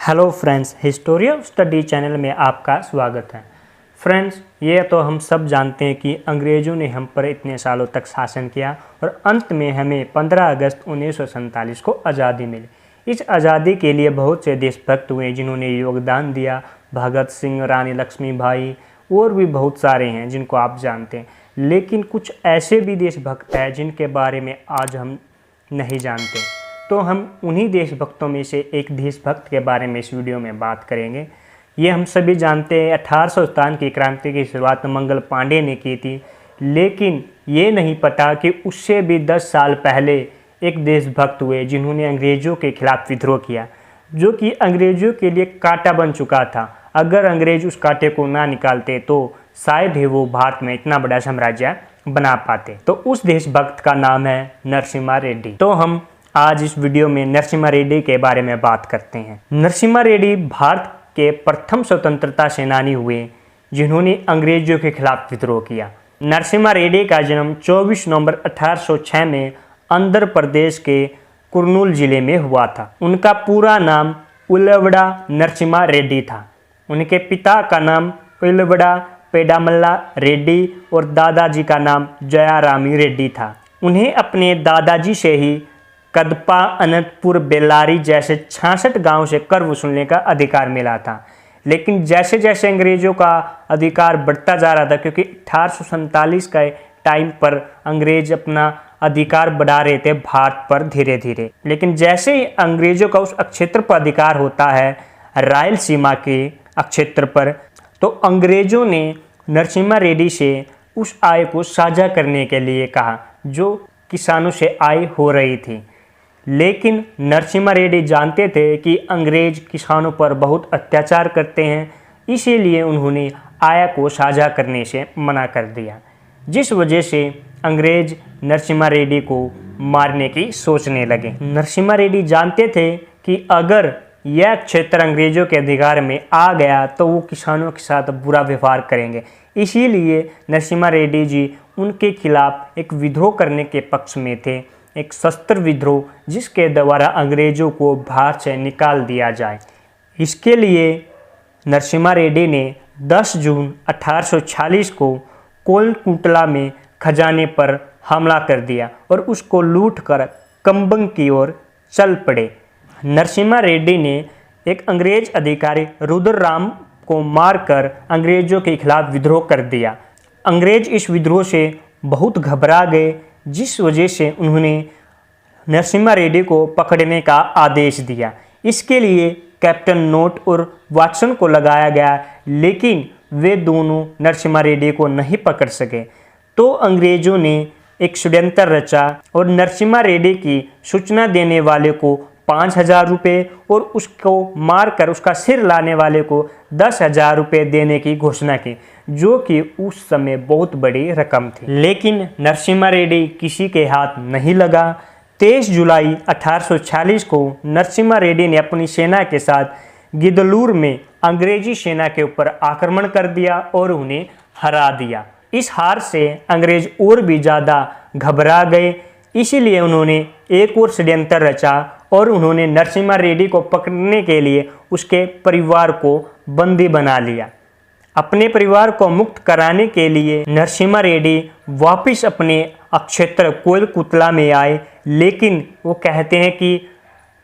Hello friends, history of study channel में आपका स्वागत है। फ्रेंड्स, ये तो हम सब जानते हैं कि अंग्रेज़ों ने हम पर इतने सालों तक शासन किया और अंत में हमें 15 अगस्त 1947 को आज़ादी मिली। इस आज़ादी के लिए बहुत से देशभक्त हुए जिन्होंने योगदान दिया। भगत सिंह, रानी लक्ष्मीबाई और भी बहुत सारे हैं जिनको आप जानते हैं। लेकिन कुछ ऐसे भी देशभक्त हैं जिनके बारे में आज हम नहीं जानते, तो हम उन्हीं देशभक्तों में से एक देशभक्त के बारे में इस वीडियो में बात करेंगे। ये हम सभी जानते हैं 1857 की क्रांति की शुरुआत मंगल पांडे ने की थी, लेकिन ये नहीं पता कि उससे भी 10 साल पहले एक देशभक्त हुए जिन्होंने अंग्रेज़ों के खिलाफ विद्रोह किया, जो कि अंग्रेज़ों के लिए कांटा बन चुका था। अगर अंग्रेज उस कांटे को ना निकालते तो शायद ही वो भारत में इतना बड़ा साम्राज्य बना पाते। तो उस देशभक्त का नाम है नरसिम्हा रेड्डी। तो हम आज इस वीडियो में नरसिम्हा रेड्डी के बारे में बात करते हैं। नरसिम्हा रेड्डी भारत के प्रथम स्वतंत्रता सेनानी हुए जिन्होंने अंग्रेजों के खिलाफ विद्रोह किया। नरसिम्हा रेड्डी का जन्म 24 नवंबर 1806 में आंध्र प्रदेश के कुर्नूल जिले में हुआ था। उनका पूरा नाम उल्लवड़ा नरसिम्हा रेड्डी था। उनके पिता का नाम उल्लवड़ा पेडामल्ला रेड्डी और दादाजी का नाम जयारामी रेड्डी था। उन्हें अपने दादाजी से ही कदपा, अनंतपुर, बेल्लारी जैसे 66 गांव से कर वसूलने का अधिकार मिला था। लेकिन जैसे जैसे अंग्रेज़ों का अधिकार बढ़ता जा रहा था, क्योंकि 1847 का टाइम पर अंग्रेज अपना अधिकार बढ़ा रहे थे भारत पर धीरे धीरे, लेकिन जैसे ही अंग्रेज़ों का उस क्षेत्र पर अधिकार होता है रायलसीमा के क्षेत्र पर, तो अंग्रेज़ों ने नरसिम्हा रेड्डी से उस आय को साझा करने के लिए कहा जो किसानों से आय हो रही थी। लेकिन नरसिम्हा रेड्डी जानते थे कि अंग्रेज किसानों पर बहुत अत्याचार करते हैं, इसीलिए उन्होंने आय को साझा करने से मना कर दिया, जिस वजह से अंग्रेज नरसिम्हा रेड्डी को मारने की सोचने लगे। नरसिम्हा रेड्डी जानते थे कि अगर यह क्षेत्र अंग्रेजों के अधिकार में आ गया तो वो किसानों के साथ बुरा व्यवहार करेंगे। इसीलिए नरसिम्हा रेड्डी जी उनके खिलाफ एक विद्रोह करने के पक्ष में थे, एक शस्त्र विद्रोह जिसके द्वारा अंग्रेज़ों को भारत से निकाल दिया जाए। इसके लिए नरसिम्हा रेड्डी ने 10 जून 1846 को कोलकुटला में खजाने पर हमला कर दिया और उसको लूटकर कंबंग की ओर चल पड़े। नरसिम्हा रेड्डी ने एक अंग्रेज अधिकारी रुद्रराम को मारकर अंग्रेज़ों के खिलाफ विद्रोह कर दिया। अंग्रेज इस विद्रोह से बहुत घबरा गए, जिस वजह से उन्होंने नरसिम्हा रेड्डी को पकड़ने का आदेश दिया। इसके लिए कैप्टन नोट और वाटसन को लगाया गया, लेकिन वे दोनों नरसिम्हा रेड्डी को नहीं पकड़ सके। तो अंग्रेज़ों ने एक षड्यंत्र रचा और नरसिम्हा रेड्डी की सूचना देने वाले को 5,000 रुपये और उसको मारकर उसका सिर लाने वाले को 10,000 रुपये देने की घोषणा की, जो कि उस समय बहुत बड़ी रकम थी। लेकिन नरसिम्हा रेड्डी किसी के हाथ नहीं लगा। 23 जुलाई 1846 को नरसिम्हा रेड्डी ने अपनी सेना के साथ गिदलूर में अंग्रेजी सेना के ऊपर आक्रमण कर दिया और उन्हें हरा दिया। इस हार से अंग्रेज और भी ज़्यादा घबरा गए, इसीलिए उन्होंने एक और षड्यंत्र रचा और उन्होंने नरसिम्हा रेड्डी को पकड़ने के लिए उसके परिवार को बंदी बना लिया। अपने परिवार को मुक्त कराने के लिए नरसिम्हा रेड्डी वापस अपने क्षेत्र कोलकुतला में आए, लेकिन वो कहते हैं कि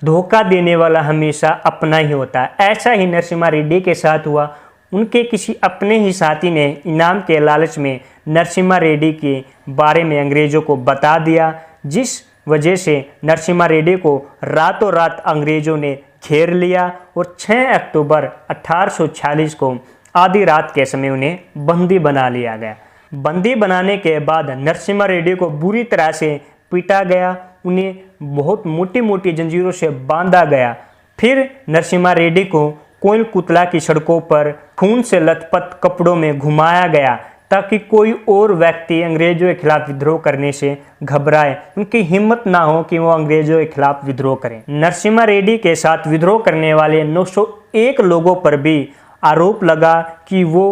धोखा देने वाला हमेशा अपना ही होता है। ऐसा ही नरसिम्हा रेड्डी के साथ हुआ। उनके किसी अपने ही साथी ने इनाम के लालच में नरसिम्हा रेड्डी के बारे में अंग्रेज़ों को बता दिया, जिस वजह से नरसिम्हा रेड्डी को रातों रात अंग्रेज़ों ने घेर लिया और 6 अक्टूबर 1846 को आधी रात के समय उन्हें बंदी बना लिया गया। बंदी बनाने के बाद नरसिम्हा रेड्डी को बुरी तरह से पीटा गया, उन्हें बहुत मोटी मोटी जंजीरों से बांधा गया। फिर नरसिम्हा रेड्डी को कोलकुतला की सड़कों पर खून से लथपथ कपड़ों में घुमाया गया ताकि कोई और व्यक्ति अंग्रेज़ों के खिलाफ विद्रोह करने से घबराए, उनकी हिम्मत ना हो कि वो अंग्रेज़ों के खिलाफ विद्रोह करें। नरसिम्हा रेड्डी के साथ विद्रोह करने वाले 901 लोगों पर भी आरोप लगा कि वो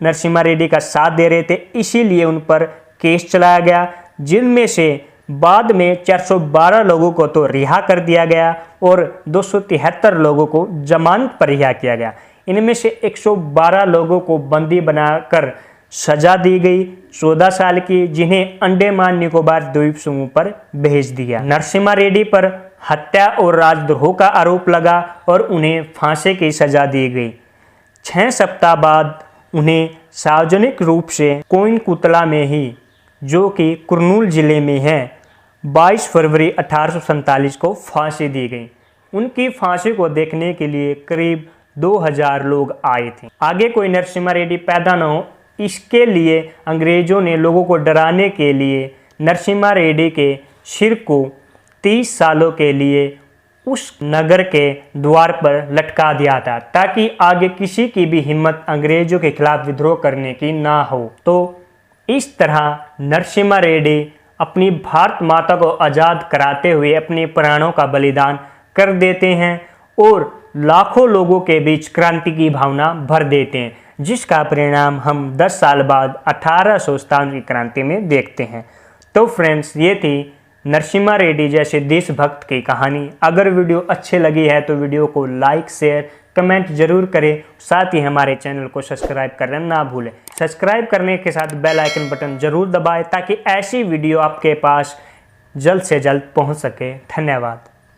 नरसिम्हा रेड्डी का साथ दे रहे थे, इसीलिए उन पर केस चलाया गया, जिनमें से बाद में 412 लोगों को तो रिहा कर दिया गया और 273 लोगों को जमानत पर रिहा किया गया। इनमें से 112 लोगों को बंदी बनाकर सजा दी गई 14 साल की, जिन्हें अंडमान निकोबार द्वीप समूह पर भेज दिया। नरसिम्हा रेड्डी पर हत्या और राजद्रोह का आरोप लगा और उन्हें फांसी की सजा दी गई। 6 सप्ताह बाद उन्हें सार्वजनिक रूप से कोइनकुतला में ही, जो कि कुर्नूल जिले में है, 22 फरवरी 1847 को फांसी दी गई। उनकी फांसी को देखने के लिए करीब 2000 लोग आए थे। आगे कोई नरसिम्हा रेड्डी पैदा न हो, इसके लिए अंग्रेजों ने लोगों को डराने के लिए नरसिम्हा रेड्डी के सिर को 30 सालों के लिए उस नगर के द्वार पर लटका दिया था, ताकि आगे किसी की भी हिम्मत अंग्रेजों के खिलाफ विद्रोह करने की ना हो। तो इस तरह नरसिम्हा रेड्डी अपनी भारत माता को आज़ाद कराते हुए अपने प्राणों का बलिदान कर देते हैं और लाखों लोगों के बीच क्रांति की भावना भर देते हैं, जिसका परिणाम हम 10 साल बाद 1857 की क्रांति में देखते हैं। तो फ्रेंड्स, ये थी नरसिम्हा रेड्डी जैसे देशभक्त की कहानी। अगर वीडियो अच्छी लगी है तो वीडियो को लाइक, शेयर, कमेंट जरूर करें। साथ ही हमारे चैनल को सब्सक्राइब करना ना भूलें। सब्सक्राइब करने के साथ बेल आइकन बटन जरूर दबाएं, ताकि ऐसी वीडियो आपके पास जल्द से जल्द पहुंच सके। धन्यवाद।